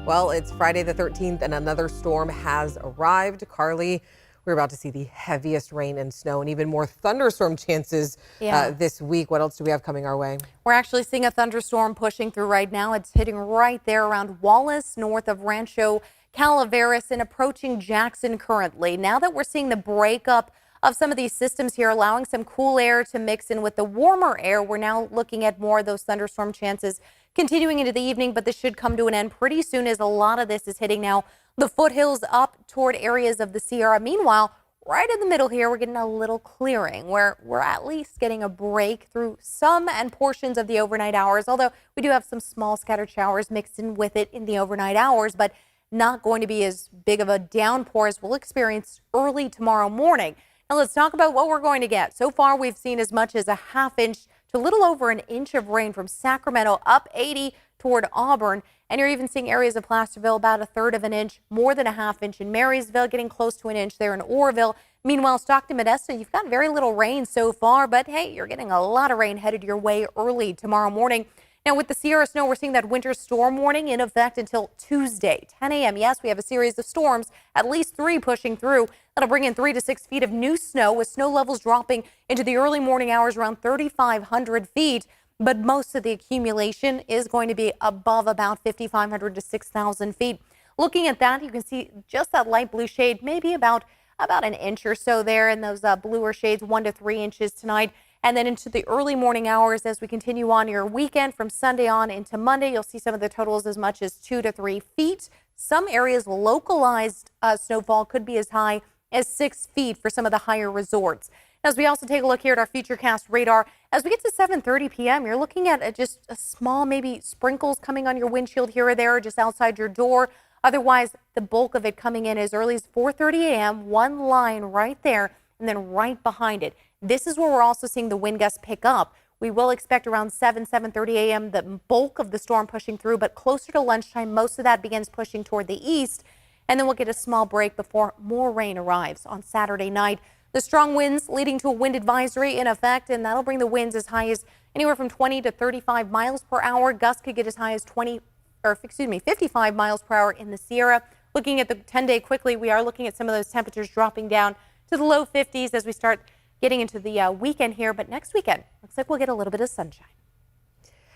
Well, it's Friday the 13th and another storm has arrived. Carly, we're about to see the heaviest rain and snow and even more thunderstorm chances Yeah, this week. What else do we have coming our way? we're actually seeing a thunderstorm pushing through right now. It's hitting right there around Wallace, north of Rancho Calaveras, and approaching Jackson currently. Now that we're seeing the breakup of some of these systems here, allowing some cool air to mix in with the warmer air, we're now looking at more of those thunderstorm chances continuing into the evening, but this should come to an end pretty soon as a lot of this is hitting now the foothills up toward areas of the Sierra. Meanwhile, right in the middle here, we're getting a little clearing where we're at least getting a break through some and portions of the overnight hours, although we do have some small scattered showers mixed in with it in the overnight hours, but not going to be as big of a downpour as we'll experience early tomorrow morning. Now let's talk about what we're going to get. So far, we've seen as much as a ½ inch to a little over an inch of rain from Sacramento up 80 toward Auburn. And you're even seeing areas of Placerville about a third of an inch, more than a ½ inch in Marysville, getting close to an inch there in Oroville. Meanwhile, Stockton, Modesto, you've got very little rain so far, but hey, you're getting a lot of rain headed your way early tomorrow morning. Now, with the Sierra snow, we're seeing that winter storm warning in effect until Tuesday, 10 a.m. Yes, we have a series of storms, at least 3 pushing through. That'll bring in 3 to 6 feet of new snow, with snow levels dropping into the early morning hours around 3,500 feet. But most of the accumulation is going to be above about 5,500 to 6,000 feet. Looking at that, you can see just that light blue shade, maybe about an inch or so there, in those bluer shades, 1 to 3 inches tonight. And then into the early morning hours as we continue on your weekend from Sunday on into Monday, you'll see some of the totals as much as 2 to 3 feet. Some areas localized snowfall could be as high as 6 feet for some of the higher resorts. As we also take a look here at our Futurecast radar, as we get to 7:30 p.m., you're looking at just a small, maybe sprinkles coming on your windshield here or there, just outside your door. Otherwise, the bulk of it coming in as early as 4:30 a.m., one line right there, and then right behind it. This is where we're also seeing the wind gusts pick up. We will expect around 7:30 a.m. the bulk of the storm pushing through, but closer to lunchtime, most of that begins pushing toward the east. And then we'll get a small break before more rain arrives on Saturday night. The strong winds leading to a wind advisory in effect, and that'll bring the winds as high as anywhere from 20 to 35 miles per hour. Gusts could get as high as 55 miles per hour in the Sierra. Looking at the 10-day quickly, we are looking at some of those temperatures dropping down to the low 50s as we start getting into the weekend here. But next weekend, looks like we'll get a little bit of sunshine.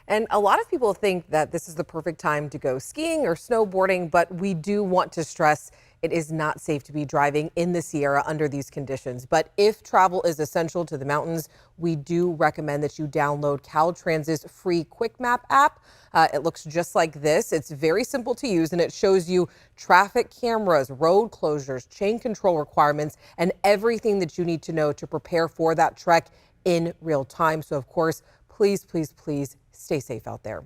And a lot of people think that this is the perfect time to go skiing or snowboarding, but we do want to stress it is not safe to be driving in the Sierra under these conditions. But if travel is essential to the mountains, we do recommend that you download Caltrans's free Quick Map app. It looks just like this. It's very simple to use, and it shows you traffic cameras, road closures, chain control requirements, and everything that you need to know to prepare for that trek in real time. So, of course, please, please, please stay safe out there.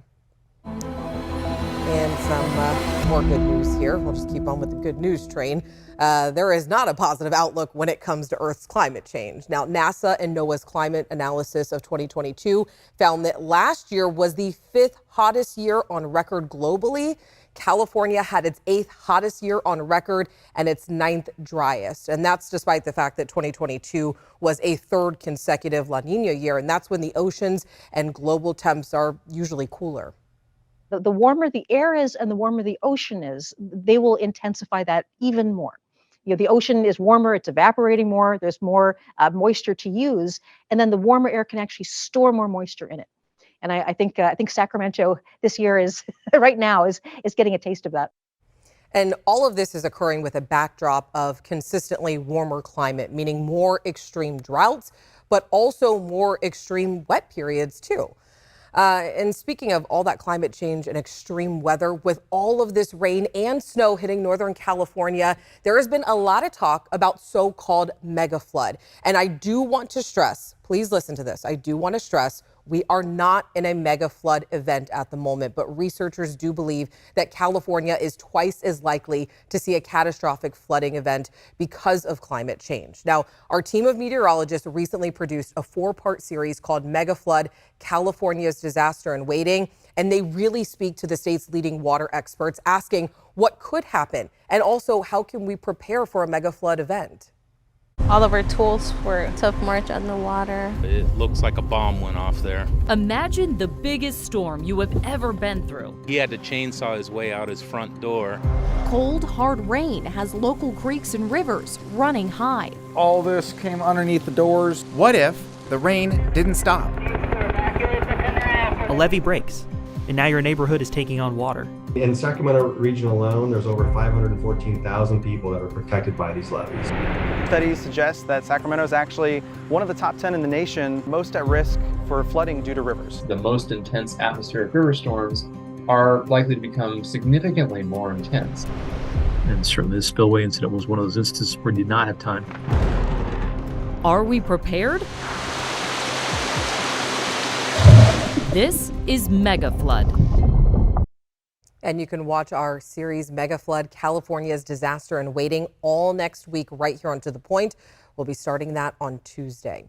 And some more good news here. We'll just keep on with the good news train. There is not a positive outlook when it comes to Earth's climate change. Now, NASA and NOAA's climate analysis of 2022 found that last year was the 5th hottest year on record globally. California had its 8th hottest year on record and its 9th driest. And that's despite the fact that 2022 was a 3rd consecutive La Nina year. And that's when the oceans and global temps are usually cooler. The warmer the air is and the warmer the ocean is, they will intensify that even more. The ocean is warmer, it's evaporating more, there's more moisture to use, and then the warmer air can actually store more moisture in it. And I think Sacramento this year is right now is getting a taste of that. And all of this is occurring with a backdrop of consistently warmer climate, meaning more extreme droughts, but also more extreme wet periods too. And speaking of all that climate change and extreme weather, with all of this rain and snow hitting Northern California, there has been a lot of talk about so-called mega flood. And I do want to stress, please listen to this. I do want to stress we are not in a mega flood event at the moment, but researchers do believe that California is twice as likely to see a catastrophic flooding event because of climate change. Now, our team of meteorologists recently produced a 4-part series called Mega Flood, California's Disaster in Waiting, and they really speak to the state's leading water experts, asking what could happen and also how can we prepare for a mega flood event. All of our tools were submerged underwater. It looks like a bomb went off there. Imagine the biggest storm you have ever been through. He had to chainsaw his way out his front door. Cold, hard rain has local creeks and rivers running high. All this came underneath the doors. What if the rain didn't stop? A levee breaks, and now your neighborhood is taking on water. In Sacramento region alone, there's over 514,000 people that are protected by these levees. Studies suggest that Sacramento is actually one of the top 10 in the nation most at risk for flooding due to rivers. The most intense atmospheric river storms are likely to become significantly more intense. And certainly the spillway incident was one of those instances where you did not have time. Are we prepared? This is Mega Flood. And you can watch our series Mega Flood, California's Disaster in Waiting all next week right here on To The Point. We'll be starting that on Tuesday.